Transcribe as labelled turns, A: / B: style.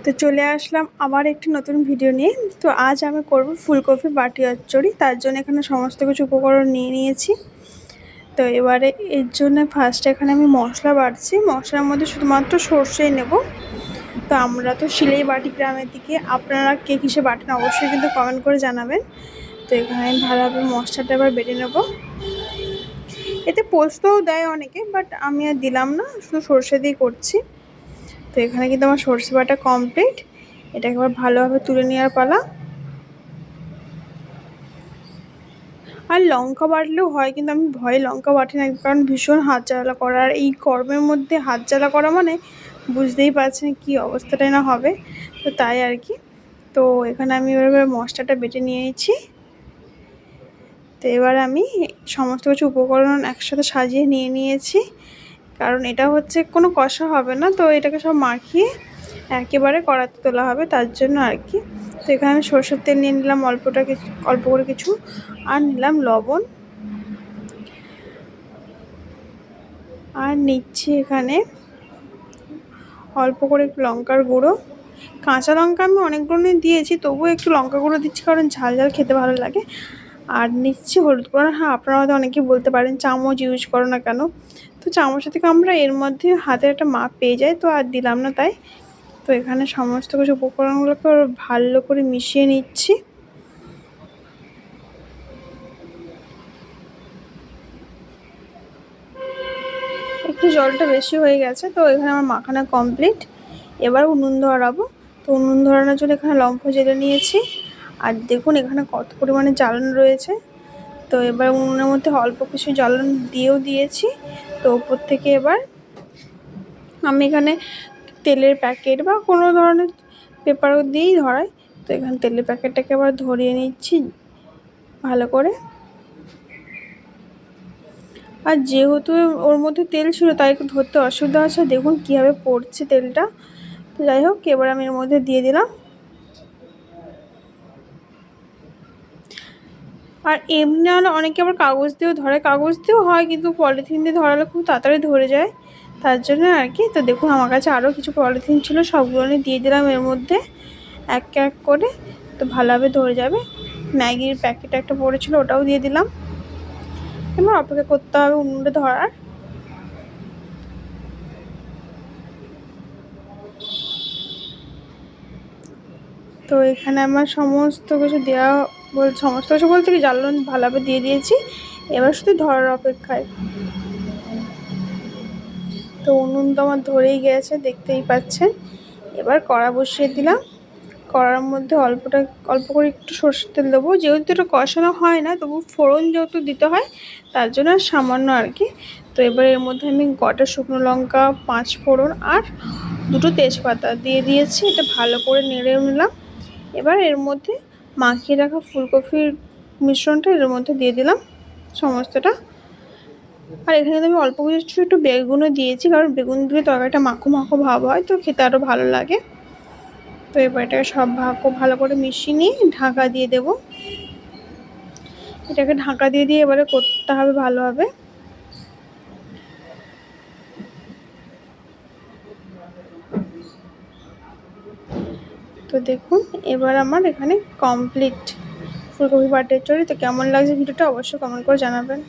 A: তো চলে আসলাম আবার একটি নতুন ভিডিও নিয়ে। তো আজ আমি করব ফুলকপি বাটি চচ্চড়ি। তার জন্য এখানে সমস্ত কিছু উপকরণ নিয়ে নিয়েছি। তো এবারে এর জন্য ফার্স্টে এখানে আমি মশলা বাটছি। মশলার মধ্যে শুধুমাত্র সর্ষেই নেব। তো আমরা তো শিলেই বাটি গ্রামের দিকে, আপনারা কে কিসে বাটেন অবশ্যই কিন্তু কমেন্ট করে জানাবেন। তো এখানে আমি ভালোভাবে মশলাটা এবার বেটে নেব। এতে পোস্তও দেয় অনেকে, বাট আমি আর দিলাম না, শুধু সর্ষে দিয়ে করছি। তো এখানে কিন্তু আমার সর্ষে বাটা কমপ্লিট। এটাকে আবার ভালোভাবে তুলে নেওয়ার পালা। আর লঙ্কা বাটলেও হয়, কিন্তু আমি ভয়ে লঙ্কা বাটি না, কারণ ভীষণ হাত জ্বালা করা। আর এই গরমের মধ্যে হাত জ্বালা করা মানে বুঝতেই পারছেন কী অবস্থাটাই না হবে। তো তাই আর কি। তো এখানে আমি এবার মশলাটা বেটে নিয়েছি। তো এবার আমি সমস্ত কিছু উপকরণ একসাথে সাজিয়ে নিয়েছি, কারণ এটা হচ্ছে কোনো কষা হবে না। তো এটাকে সব মাখিয়ে একেবারে কড়াতে তোলা হবে, তার জন্য আর কি। তো এখানে আমি সরষের তেল নিয়ে নিলাম অল্প করে কিছু, আর নিলাম লবণ, আর নিচ্ছি এখানে অল্প করে একটু লঙ্কার গুঁড়ো। কাঁচা লঙ্কা আমি অনেকগুলো দিয়েছি, তবুও একটু লঙ্কা গুঁড়ো দিচ্ছি, কারণ ঝাল ঝাল খেতে ভালো লাগে। আর নিচ্ছি হলুদ গুঁড়ো। হ্যাঁ, আপনারা হয়তো অনেকেই বলতে পারেন চামচ ইউজ করো না কেন। তো চামচ থেকে আমরা এর মধ্যে হাতের একটা মাপ পেয়ে যাই, তো আর দিলাম না তাই। তো এখানে সমস্ত কিছু উপকরণগুলোকে ভালো করে মিশিয়ে নিচ্ছি। একটু জলটা বেশি হয়ে গেছে। তো এখানে আমার মাখানা কমপ্লিট। এবার উনুন ধরাবো। তো উনুন ধরানোর জন্য এখানে লম্ফ জেলে নিয়েছি। আর দেখুন এখানে কত পরিমাণে জ্বালান রয়েছে। তো এবার উনুনের মধ্যে অল্প কিছু জ্বালান দিয়েছি। তো ওপর থেকে এবার আমি এখানে তেলের প্যাকেট বা কোনো ধরনের পেপারও দিয়েই ধরাই। তো এখানে তেলের প্যাকেটটাকে আবার ধরিয়ে নিচ্ছি ভালো করে। আর যেহেতু ওর মধ্যে তেল ছিল, তাই একটু ধরতে অসুবিধা হচ্ছে। দেখুন কীভাবে পড়ছে তেলটা। তো যাই হোক, এবার আমি এর মধ্যে দিয়ে দিলাম। আর এমনি হলে অনেকে আবার কাগজ দিয়েও ধরে, কাগজ দিয়েও হয়, কিন্তু পলিথিন দিয়ে ধরালে খুব তাড়াতাড়ি ধরে যায়, তার জন্য আর কি। তো দেখুন আমার কাছে আরও কিছু পলিথিন ছিল, সবগুলো দিয়ে দিলাম এর মধ্যে এক এক করে। তো ভালোভাবে ধরে যাবে। ম্যাগির প্যাকেট একটা পড়েছিল, ওটাও দিয়ে দিলাম। এবার অপেক্ষা করতে হবে উনুনটা ধরার। তো এখানে আমার সমস্ত কিছু সমস্ত কিছু বলতে কি জ্বালান ভালোভাবে দিয়ে দিয়েছি। এবার শুধু ধরার অপেক্ষায়। তো উনুন তো আমার ধরেই গেছে, দেখতেই পাচ্ছেন। এবার কড়া বসিয়ে দিলাম। কড়ার মধ্যে অল্প করে একটু সরষের তেল দেবো। যেহেতু এটা কষানো হয় না, তবু ফোড়ন যেহেতু দিতে হয়, তার জন্য সামান্য আর কি। তো এবার এর মধ্যে আমি গোটা শুকনো লঙ্কা, 5 ফোড়ন আর 2টো তেজপাতা দিয়ে দিয়েছি। এটা ভালো করে নেড়ে নিলাম। এবার এর মধ্যে মাখিয়ে রাখা ফুলকপির মিশ্রণটা এর মধ্যে দিয়ে দিলাম সমস্তটা। আর এখানে আমি অল্প কিছু একটু বেগুনও দিয়েছি, কারণ বেগুন দিলে তরকারিটা মাখো মাখো ভাব হয়, তো খেতে আরও ভালো লাগে। তো এবার এটাকে সব ভালো করে মিশিয়ে নিয়ে ঢাকা দিয়ে দেব। এটাকে ঢাকা দিয়ে এবারে করতে হবে ভালোভাবে। তো দেখুন এবার আমার এখানে কমপ্লিট ফুলকপি বাটি চচ্চড়ি। তো কেমন লাগছে ভিডিওটা অবশ্যই কমেন্ট করে জানাবেন।